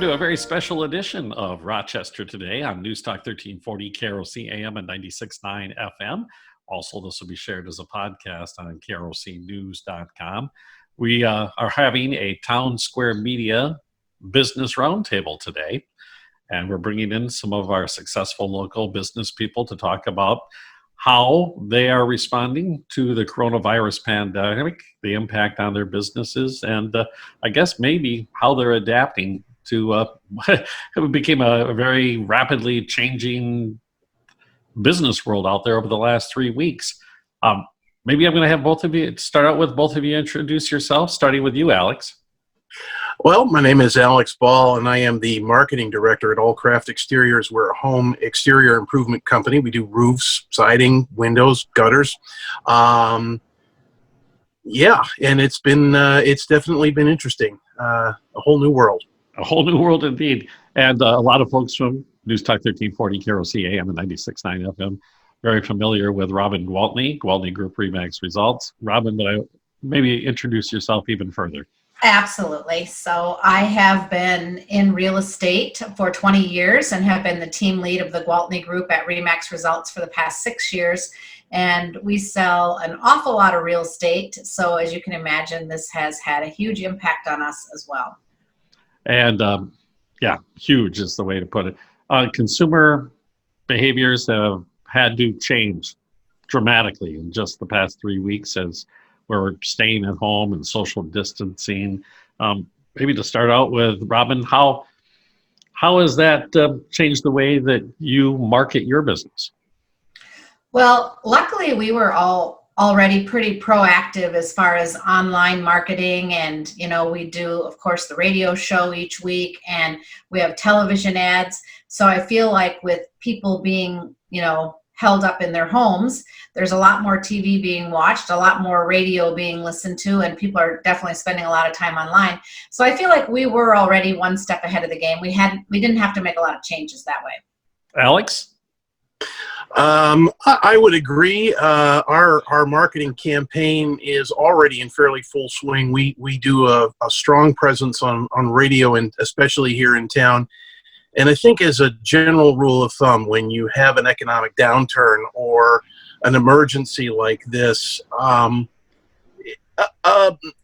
to a very special edition of Rochester Today on News Talk 1340 KROC AM and 96.9 FM. Also, this will be shared as a podcast on krocnews.com. We are having a Townsquare Media Business Roundtable today, and we're bringing in some of our successful local business people to talk about how they are responding to the coronavirus pandemic, the impact on their businesses, and I guess maybe how they're adapting to it became a very rapidly changing business world out there over the last 3 weeks. Maybe I'm going to have both of you start out with both of you introduce yourselves, starting with you, Alex. Well, my name is Alex Ball, and I am the marketing director at All Craft Exteriors. We're a home exterior improvement company. We do roofs, siding, windows, gutters. Yeah, and it's definitely been interesting. A whole new world. A whole new world indeed. And a lot of folks from News Talk 1340 KROC AM and 96.9 FM very familiar with Robin Gwaltney, Gwaltney Group Remax Results. Robin, but maybe introduce yourself even further. Absolutely. So I have been in real estate for 20 years and have been the team lead of the Gwaltney Group at Remax Results for the past 6 years. And we sell an awful lot of real estate. So as you can imagine, this has had a huge impact on us as well. And yeah, huge is the way to put it. Consumer behaviors have had to change dramatically in just the past 3 weeks as we're staying at home and social distancing. Maybe to start out with, Robin, how has that changed the way that you market your business? Well, luckily we were all already pretty proactive as far as online marketing, and we do, of course, the radio show each week, and we have television ads. So I feel like with people being held up in their homes, there's a lot more TV being watched, a lot more radio being listened to, and people are definitely spending a lot of time online. So I feel like we were already one step ahead of the game. We didn't have to make a lot of changes that way. Alex? I would agree. Our marketing campaign is already in fairly full swing. We do a strong presence on radio, and especially here in town. And I think as a general rule of thumb, when you have an economic downturn or an emergency like this,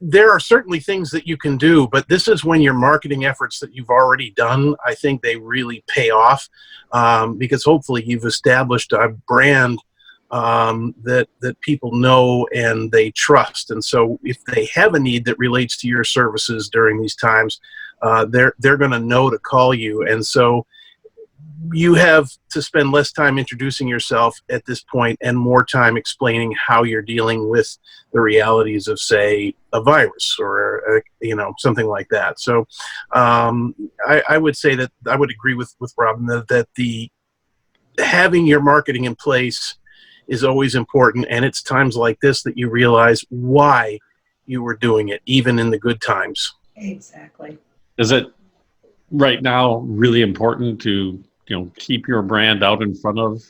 there are certainly things that you can do, but this is when your marketing efforts that you've already done, I think they really pay off, because hopefully you've established a brand that people know and they trust. And so if they have a need that relates to your services during these times, they're going to know to call you. And so you have to spend less time introducing yourself at this point and more time explaining how you're dealing with the realities of, say, a virus or something like that. So I would say that I would agree with Robin that the having your marketing in place is always important, and it's times like this that you realize why you were doing it, even in the good times. Exactly. Is it right now really important to keep your brand out in front of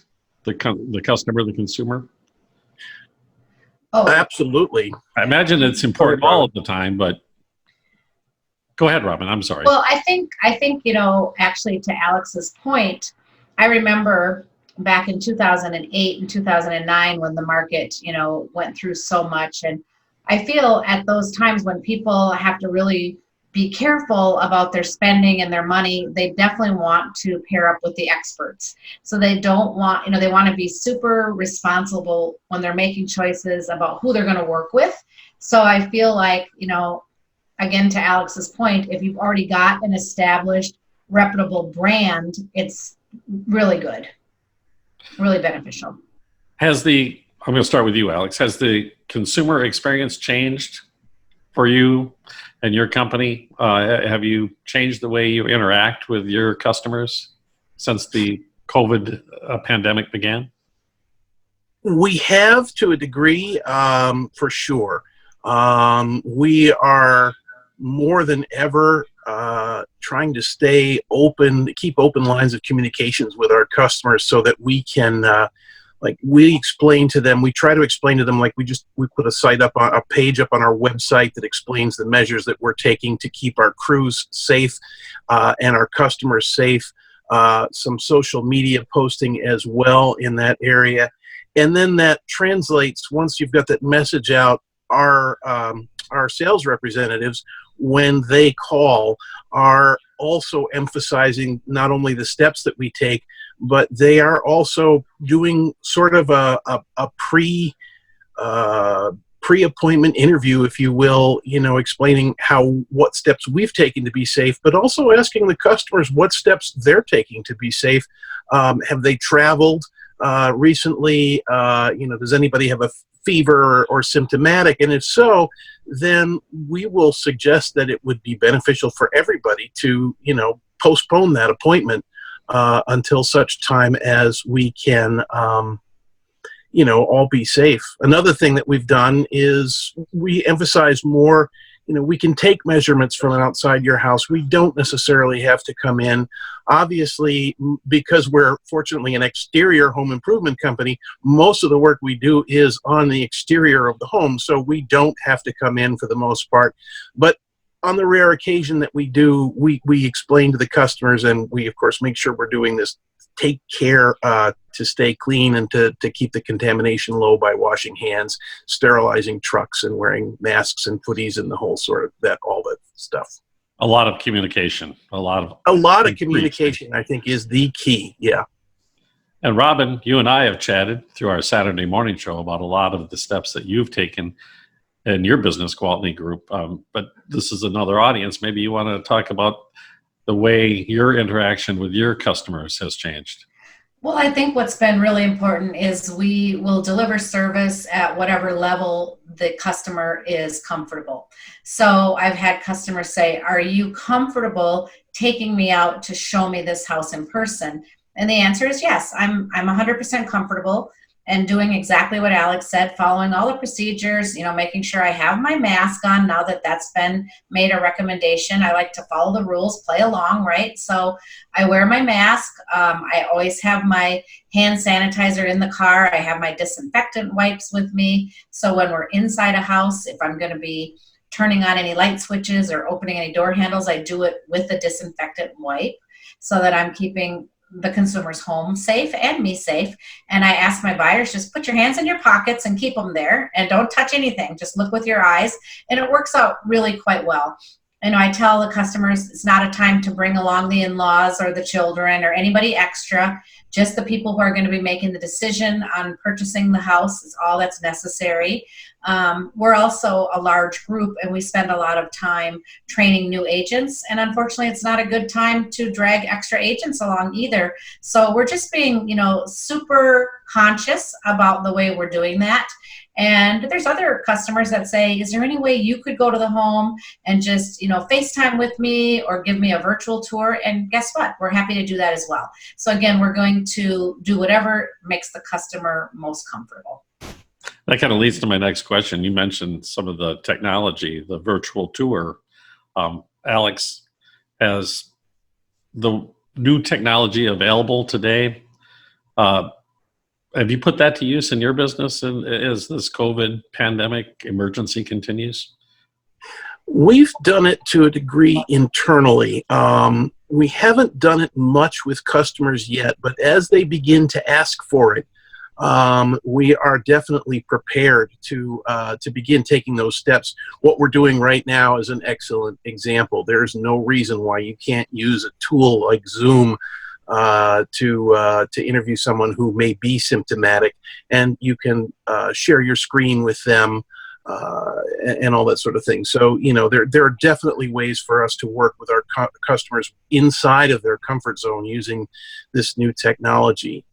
the customer, the consumer? Oh, absolutely. I imagine it's important all of the time, but go ahead, Robin. I'm sorry. Well, I think actually, to Alex's point, I remember back in 2008 and 2009 when the market, went through so much. And I feel at those times when people have to really be careful about their spending and their money, they definitely want to pair up with the experts. So they don't want, they want to be super responsible when they're making choices about who they're going to work with. So I feel like, again, to Alex's point, if you've already got an established, reputable brand, it's really good, really beneficial. I'm going to start with you, Alex. Has the consumer experience changed for you and your company? Have you changed the way you interact with your customers since the COVID pandemic began? We have, to a degree, for sure. We are more than ever trying to stay open, keep open lines of communications with our customers so that we can like we explain to them, we try to explain to them, like we put a site up on a page up on our website that explains the measures that we're taking to keep our crews safe and our customers safe. Some social media posting as well in that area. And then that translates, once you've got that message out, our sales representatives, when they call, are also emphasizing not only the steps that we take, but they are also doing sort of a pre-appointment interview, if you will, explaining what steps we've taken to be safe, but also asking the customers what steps they're taking to be safe. Have they traveled recently? Does anybody have a fever or symptomatic? And if so, then we will suggest that it would be beneficial for everybody to, postpone that appointment until such time as we can, all be safe. Another thing that we've done is we emphasize more, we can take measurements from outside your house. We don't necessarily have to come in. Obviously, because we're fortunately an exterior home improvement company, most of the work we do is on the exterior of the home, so we don't have to come in for the most part. But on the rare occasion that we do, we explain to the customers, and we, of course, make sure we're doing this, take care to stay clean and to keep the contamination low by washing hands, sterilizing trucks, and wearing masks and hoodies and the whole sort of all that stuff. A lot of communication. A lot of communication, I think, is the key. Yeah. And Robin, you and I have chatted through our Saturday morning show about a lot of the steps that you've taken in your business, Gwaltney Group. But this is another audience. Maybe you want to talk about the way your interaction with your customers has changed. Well, I think what's been really important is we will deliver service at whatever level the customer is comfortable. So I've had customers say, are you comfortable taking me out to show me this house in person? And the answer is yes, I'm 100% comfortable and doing exactly what Alex said, following all the procedures, making sure I have my mask on now that that's been made a recommendation. I like to follow the rules, play along, right? So I wear my mask. I always have my hand sanitizer in the car. I have my disinfectant wipes with me. So when we're inside a house, if I'm going to be turning on any light switches or opening any door handles, I do it with the disinfectant wipe so that I'm keeping the consumer's home safe and me safe. And I ask my buyers, just put your hands in your pockets and keep them there and don't touch anything. Just look with your eyes. And it works out really quite well. And I tell the customers it's not a time to bring along the in-laws or the children or anybody extra. Just the people who are going to be making the decision on purchasing the house is all that's necessary. We're also a large group and we spend a lot of time training new agents, and unfortunately it's not a good time to drag extra agents along either. So we're just being, super conscious about the way we're doing that. And there's other customers that say, is there any way you could go to the home and just, FaceTime with me or give me a virtual tour? And guess what? We're happy to do that as well. So again, we're going to do whatever makes the customer most comfortable. That kind of leads to my next question. You mentioned some of the technology, the virtual tour. Alex, has the new technology available today, have you put that to use in your business as this COVID pandemic emergency continues? We've done it to a degree internally. We haven't done it much with customers yet, but as they begin to ask for it, we are definitely prepared to begin taking those steps. What we're doing right now is an excellent example. There's no reason why you can't use a tool like Zoom to interview someone who may be symptomatic, and you can share your screen with them and all that sort of thing. So, there are definitely ways for us to work with our customers inside of their comfort zone using this new technology.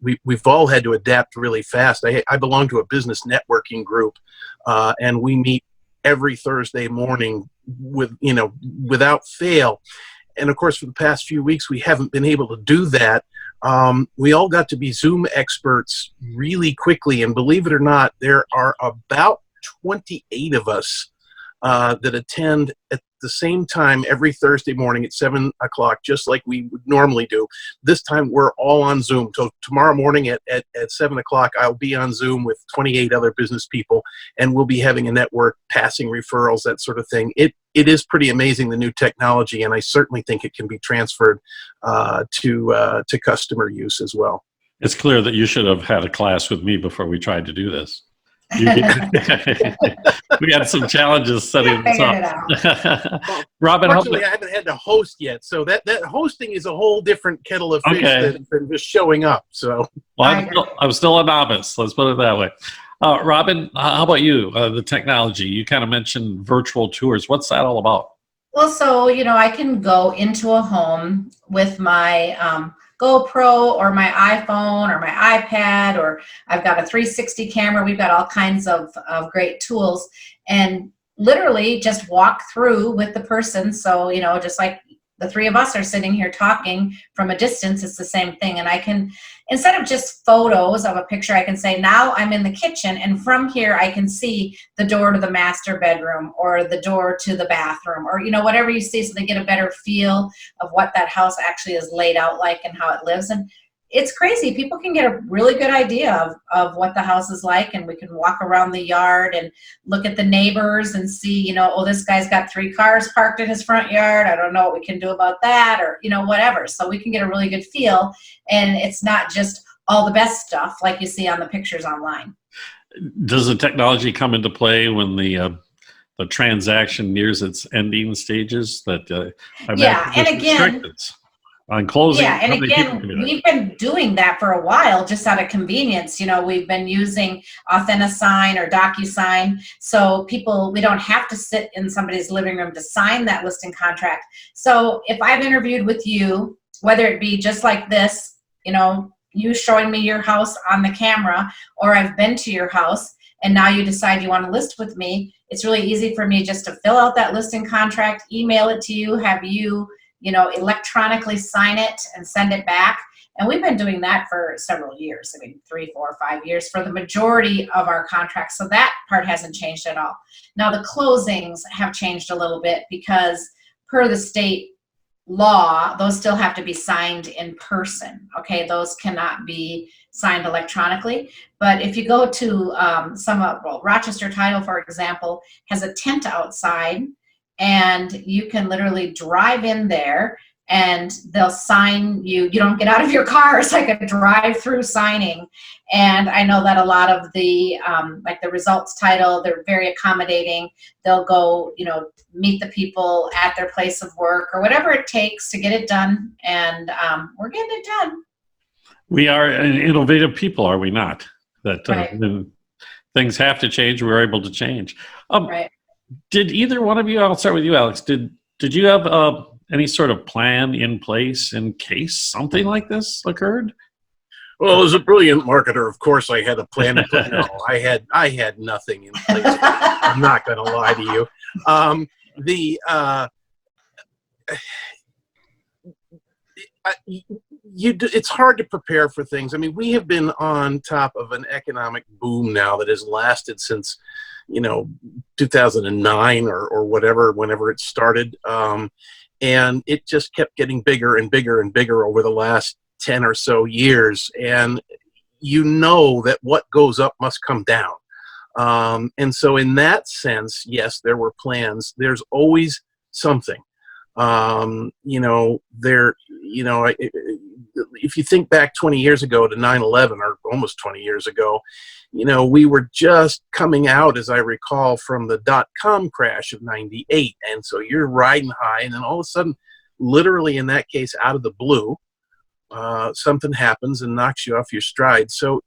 We've all had to adapt really fast. I belong to a business networking group, and we meet every Thursday morning without fail. And of course, for the past few weeks, we haven't been able to do that. We all got to be Zoom experts really quickly. And believe it or not, there are about 28 of us that attend the same time every Thursday morning at 7 o'clock, just like we would normally do. This time we're all on Zoom. So tomorrow morning at 7 o'clock, I'll be on Zoom with 28 other business people, and we'll be having a network, passing referrals, that sort of thing. It is pretty amazing, the new technology, and I certainly think it can be transferred to customer use as well. It's clear that you should have had a class with me before we tried to do this. We had some challenges setting this up. Robin, fortunately, I haven't had to host yet, so that hosting is a whole different kettle of fish than just showing up. So, well, I'm still a novice. Let's put it that way. Robin, how about you? The technology, you kind of mentioned virtual tours. What's that all about? Well, so I can go into a home with my GoPro or my iPhone or my iPad, or I've got a 360 camera. We've got all kinds of great tools, and literally just walk through with the person. So, just like the three of us are sitting here talking from a distance, it's the same thing. And I can, instead of just photos of a picture, I can say, now I'm in the kitchen, and from here I can see the door to the master bedroom or the door to the bathroom, or whatever you see, so they get a better feel of what that house actually is laid out like and how it lives. And it's crazy. People can get a really good idea of what the house is like, and we can walk around the yard and look at the neighbors and see, oh, this guy's got 3 cars parked in his front yard. I don't know what we can do about that, or, whatever. So we can get a really good feel, and it's not just all the best stuff like you see on the pictures online. Does the technology come into play when the transaction nears its ending stages? Yeah, and again, on closing. Yeah, and again, we've been doing that for a while, just out of convenience. We've been using AuthentiSign or DocuSign, so we don't have to sit in somebody's living room to sign that listing contract. So if I've interviewed with you, whether it be just like this, you showing me your house on the camera, or I've been to your house and now you decide you want to list with me, it's really easy for me just to fill out that listing contract, email it to you, have you electronically sign it and send it back. And we've been doing that for several years. 3, 4, 5 years for the majority of our contracts. So that part hasn't changed at all. Now the closings have changed a little bit, because per the state law, those still have to be signed in person. Okay, those cannot be signed electronically. But if you go to Rochester Title, for example, has a tent outside, and you can literally drive in there and they'll sign you. You don't get out of your car. It's like a drive-through signing. And I know that a lot of the, like the results title, they're very accommodating. They'll go, meet the people at their place of work or whatever it takes to get it done. And we're getting it done. We are an innovative people, are we not? That right. When things have to change, we're able to change. Right. Did either one of you, I'll start with you, Alex, did you have any sort of plan in place in case something like this occurred? Well, as a brilliant marketer, of course, I had a plan in place. No, I had nothing in place. I'm not going to lie to you. It's hard to prepare for things. I mean, we have been on top of an economic boom now that has lasted since 2009 or whatever, whenever it started. And it just kept getting bigger and bigger and bigger over the last 10 or so years. And that what goes up must come down. And so in that sense, yes, there were plans. There's always something. If you think back 20 years ago to 9/11, or almost 20 years ago, we were just coming out, as I recall, from the dot-com crash of 98. And so you're riding high, and then all of a sudden, literally in that case, out of the blue, something happens and knocks you off your stride. So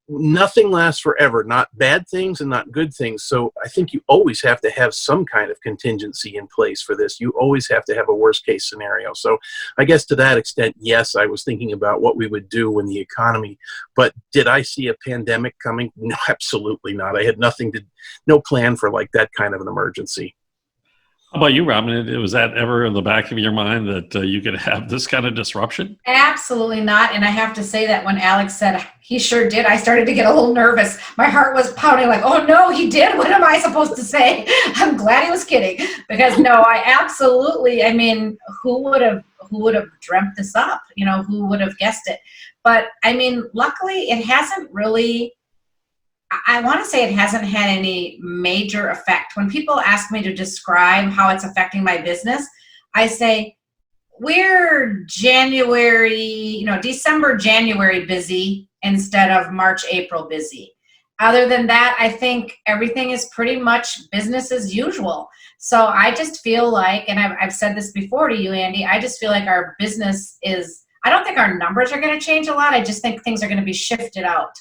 nothing lasts forever, not bad things and not good things. So I think you always have to have some kind of contingency in place for this. You always have to have a worst case scenario. So I guess to that extent, yes, I was thinking about what we would do when the economy, but did I see a pandemic coming? No, absolutely not. I had no plan for like that kind of an emergency. How about you, Robin? Was that ever in the back of your mind that you could have this kind of disruption? Absolutely not. And I have to say that when Alex said he sure did, I started to get a little nervous. My heart was pounding like, oh no, he did. What am I supposed to say? I'm glad he was kidding, because no, I absolutely, I mean, who would have dreamt this up? You know, who would have guessed it? But I mean, luckily it hasn't really, I want to say it hasn't had any major effect. When people ask me to describe how it's affecting my business, I say, we're January, December, January busy instead of March, April busy. Other than that, I think everything is pretty much business as usual. So I just feel like, and I've said this before to you, Andy, I just feel like our business is, I don't think our numbers are going to change a lot. I just think things are going to be shifted out.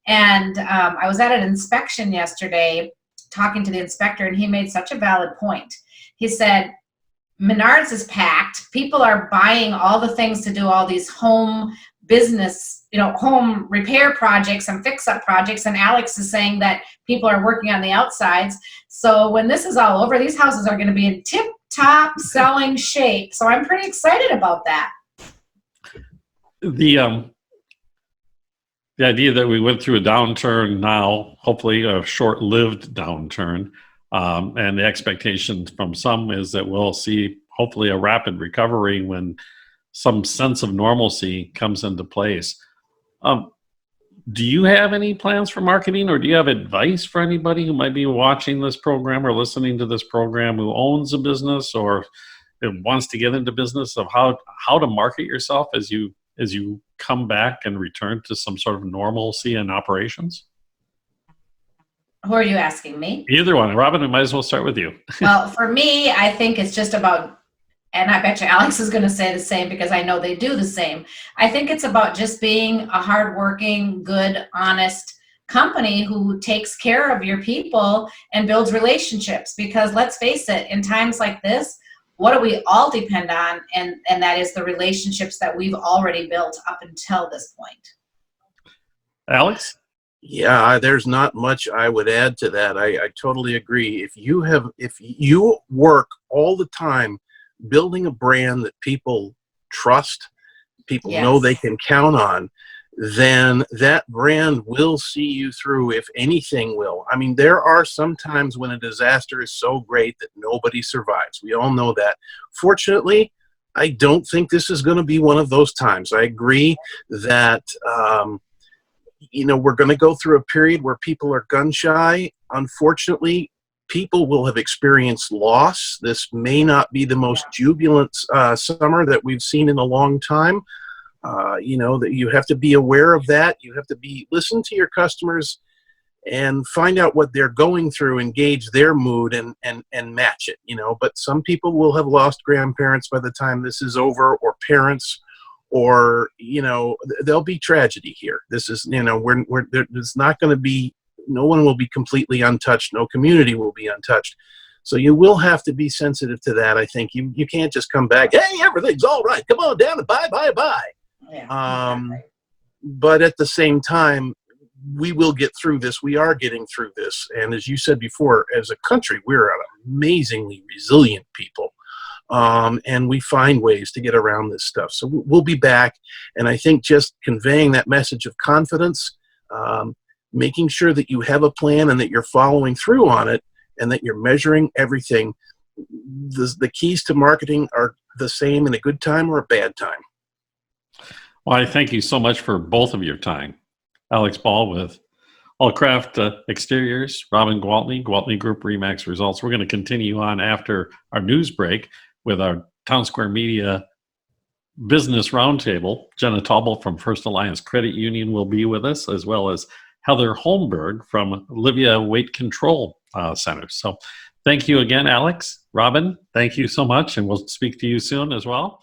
And I was at an inspection yesterday talking to the inspector, and he made such a valid point. He said, Menards is packed. People are buying all the things to do all these home business, home repair projects and fix-up projects. And Alex is saying that people are working on the outsides. So when this is all over, these houses are going to be in tip-top selling shape. So I'm pretty excited about that. The idea that we went through a downturn now, hopefully a short-lived downturn, and the expectation from some is that we'll see hopefully a rapid recovery when some sense of normalcy comes into place. Do you have any plans for marketing, or do you have advice for anybody who might be watching this program or listening to this program who owns a business or wants to get into business, of how to market yourself as you come back and return to some sort of normalcy in operations? Who are you asking, me? Either one. Robin, we might as well start with you. Well, for me, I think it's just about, and I bet you Alex is going to say the same because I know they do the same. I think it's about just being a hardworking, good, honest company who takes care of your people and builds relationships. Because let's face it, in times like this, what do we all depend on? And that is the relationships that we've already built up until this point. Alex? Yeah, there's not much I would add to that. I totally agree. If you work all the time building a brand that people trust, people know they can count on, then that brand will see you through, if anything will. I mean, there are some times when a disaster is so great that nobody survives. We all know that. Fortunately, I don't think this is going to be one of those times. I agree that we're going to go through a period where people are gun shy. Unfortunately, people will have experienced loss. This may not be the most jubilant summer that we've seen in a long time. That you have to be aware of that. You have to listen to your customers and find out what they're going through, engage their mood and match it, But some people will have lost grandparents by the time this is over, or parents, or, there'll be tragedy here. This is, there's not going to be, no one will be completely untouched. No community will be untouched. So you will have to be sensitive to that. I think you can't just come back, hey, everything's all right, come on down and bye. Yeah, exactly. But at the same time, we will get through this. We are getting through this. And as you said before, as a country, we're an amazingly resilient people. And we find ways to get around this stuff. So we'll be back. And I think just conveying that message of confidence, making sure that you have a plan and that you're following through on it and that you're measuring everything. The keys to marketing are the same in a good time or a bad time. Well, I thank you so much for both of your time. Alex Ball with Allcraft Exteriors, Robin Gwaltney, Gwaltney Group Remax Results. We're going to continue on after our news break with our Townsquare Media Business Roundtable. Jenna Taubel from First Alliance Credit Union will be with us, as well as Heather Holmberg from Livia Weight Control Center. So thank you again, Alex. Robin, thank you so much, and we'll speak to you soon as well.